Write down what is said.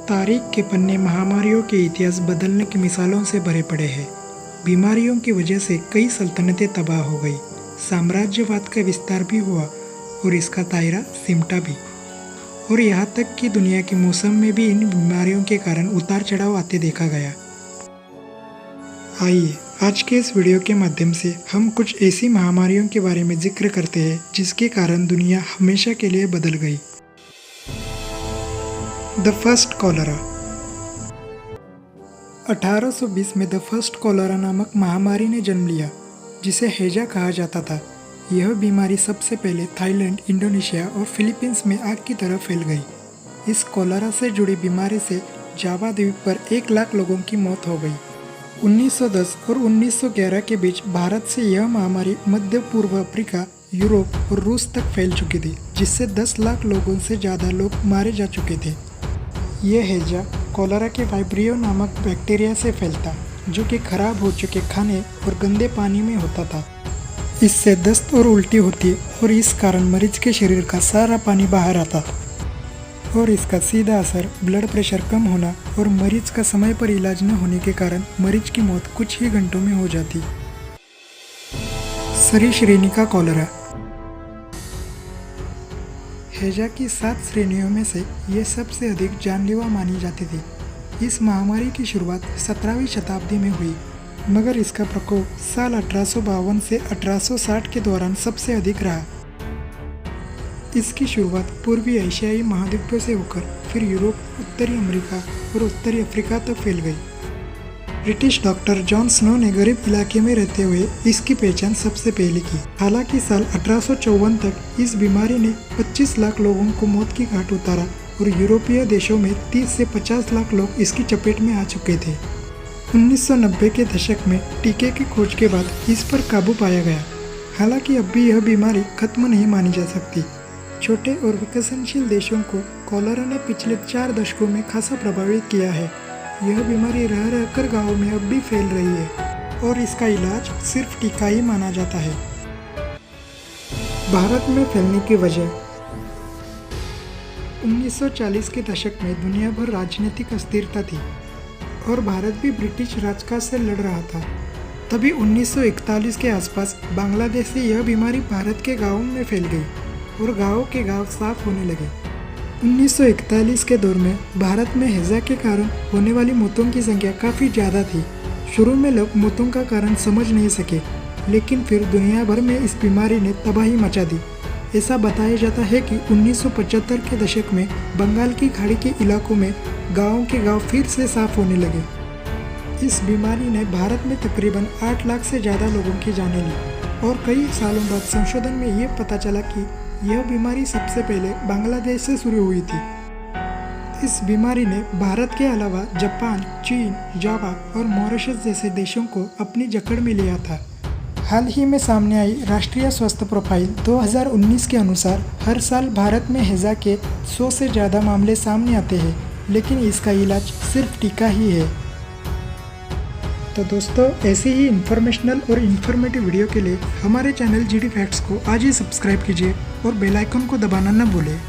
तारीख के पन्ने महामारियों के इतिहास बदलने की मिसालों से भरे पड़े हैं। बीमारियों की वजह से कई सल्तनतें तबाह हो गई, साम्राज्यवाद का विस्तार भी हुआ और इसका दायरा सिमटा भी। और यहाँ तक कि दुनिया के मौसम में भी इन बीमारियों के कारण उतार चढ़ाव आते देखा गया। आइए आज के इस वीडियो के माध्यम से हम कुछ ऐसी महामारियों के बारे में जिक्र करते हैं जिसके कारण दुनिया हमेशा के लिए बदल गई। The first cholera. 1820 में द फर्स्ट कॉलरा नामक महामारी ने जन्म लिया, जिसे हैजा कहा जाता था। यह बीमारी सबसे पहले थाईलैंड, इंडोनेशिया और फिलीपींस में आग की तरह फैल गई। इस कॉलरा से जुड़ी बीमारी से जावा द्वीप पर 1 लाख लोगों की मौत हो गई। 1910 और 1911 के बीच भारत से यह महामारी मध्य पूर्व अफ्रीका, यूरोप और रूस तक फैल चुकी थी, जिससे 10 लाख लोगों से ज़्यादा लोग मारे जा चुके थे। यह हैजा कॉलरा के वाइब्रियो नामक बैक्टीरिया से फैलता, जो कि खराब हो चुके खाने और गंदे पानी में होता था। इससे दस्त और उल्टी होती और इस कारण मरीज के शरीर का सारा पानी बाहर आता और इसका सीधा असर ब्लड प्रेशर कम होना और मरीज का समय पर इलाज न होने के कारण मरीज की मौत कुछ ही घंटों में हो जाती। सरी श्रेणी का कॉलरा। हैजा की 7 श्रेणियों में से ये सबसे अधिक जानलेवा मानी जाती थी। इस महामारी की शुरुआत 17वीं शताब्दी में हुई, मगर इसका प्रकोप साल 1852 से 1860 के दौरान सबसे अधिक रहा। इसकी शुरुआत पूर्वी एशियाई महाद्वीप से होकर फिर यूरोप, उत्तरी अमेरिका और उत्तरी अफ्रीका तक फैल गई। ब्रिटिश डॉक्टर जॉन स्नो ने गरीब इलाके में रहते हुए इसकी पहचान सबसे पहले की। हालांकि साल 1854 तक इस बीमारी ने 25 लाख लोगों को मौत की घाट उतारा और यूरोपीय देशों में 30 से 50 लाख लोग इसकी चपेट में आ चुके थे। 1990 के दशक में टीके की खोज के बाद इस पर काबू पाया गया। हालांकि अब भी यह बीमारी खत्म नहीं मानी जा सकती। छोटे और विकसनशील देशों को कॉलरा ने पिछले 4 दशकों में खासा प्रभावित किया है। यह बीमारी रह रहकर गाँवों में अब भी फैल रही है और इसका इलाज सिर्फ टीका ही माना जाता है। भारत में फैलने की वजह। 1940 के दशक में दुनिया भर राजनीतिक अस्थिरता थी और भारत भी ब्रिटिश राजकाज से लड़ रहा था। तभी 1941 के आसपास बांग्लादेश से यह बीमारी भारत के गाँवों में फैल गई और गाँव के गाँव साफ होने लगे। 1941 के दौर में भारत में हैजा के कारण होने वाली मौतों की संख्या काफ़ी ज़्यादा थी। शुरू में लोग मौतों का कारण समझ नहीं सके, लेकिन फिर दुनिया भर में इस बीमारी ने तबाही मचा दी। ऐसा बताया जाता है कि 1975 के दशक में बंगाल की खाड़ी के इलाकों में गाँव के गाँव फिर से साफ होने लगे। इस बीमारी ने भारत में तकरीबन 8 लाख से ज़्यादा लोगों की जानें ली और कई सालों बाद संशोधन में ये पता चला कि यह बीमारी सबसे पहले बांग्लादेश से शुरू हुई थी। इस बीमारी ने भारत के अलावा जापान, चीन, जावा और मॉरिशस जैसे देशों को अपनी जकड़ में लिया था। हाल ही में सामने आई राष्ट्रीय स्वास्थ्य प्रोफाइल 2019 के अनुसार हर साल भारत में हैजा के 100 से ज़्यादा मामले सामने आते हैं, लेकिन इसका इलाज सिर्फ टीका ही है। तो दोस्तों, ऐसे ही इन्फॉर्मेशनल और इन्फॉर्मेटिव वीडियो के लिए हमारे चैनल जीडी फैक्ट्स को आज ही सब्सक्राइब कीजिए और बेल आइकन को दबाना न भूलें।